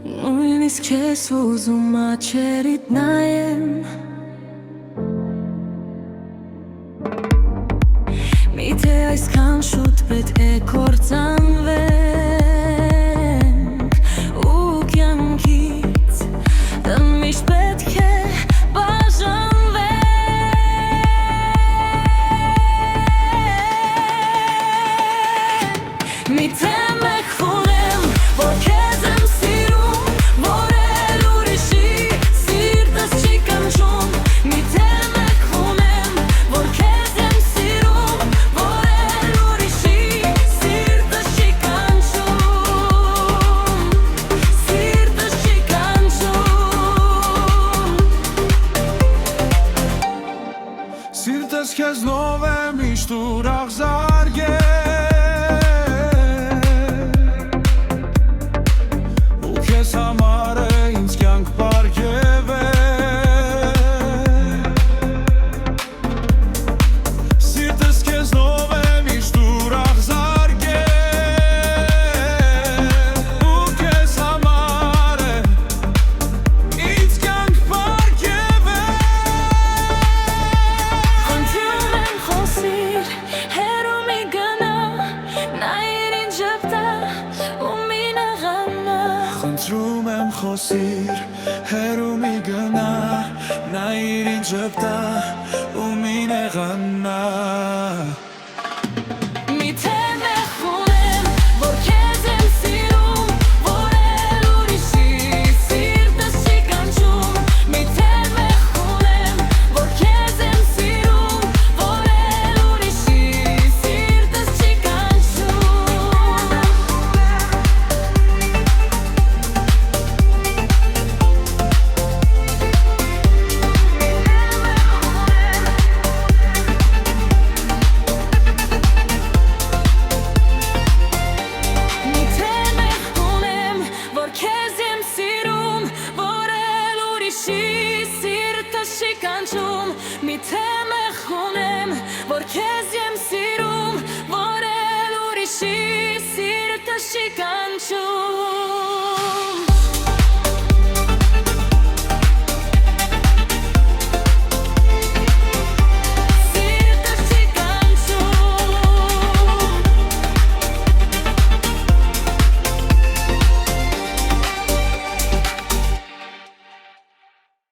Նույնիսկ չես ուզում աչերիդ նայեմ Միթե այսքան շուտ պետք է կործանվենք Ու կյանքից միշտ պետք է բաժանվենք Միթե մեկ խոնեմ, որ քեզ եմ սիրում Որ էլ ուրիշի սիրտս չի կանչում Միթե մեկ խոնեմ, որ քեզ եմ սիրում Որ էլ ուրիշի սիրտս չի կանչում Սիրտս չի կանչում Սիրտս քեզնով է միշտ ուրախ զարգել Համարը ինձ կյանք պարգև է Սիրտս քեզնով է միշտ ուրախ զարգել Ու քեզ համար է ինձ կյանք պարգև է Խնդրում եմ խոսիր, հեռու մի գնա Նայիր ինձ ժպտա ու մի նեղանա Խնդրում եմ խոսիր, հեռու մի գնա Նայիր ինձ ժպտա ու մի նեղանա Միթե մեկ խոնեմ, որ քեզ եմ սիրում Որ էլ ուրիշի սիրտս չի կանչում Միթե մեկ խոնեմ, որ քեզ եմ սիրում Որ էլ ուրիշի սիրտս չի կանչում Քեզ եմ սիրում, որ էլ ուրիշի սիրտս չի կանչում Միթե մեկ խոնեմ, որ քեզ եմ սիրում, որ էլ ուրիշի սիրտս չի կանչում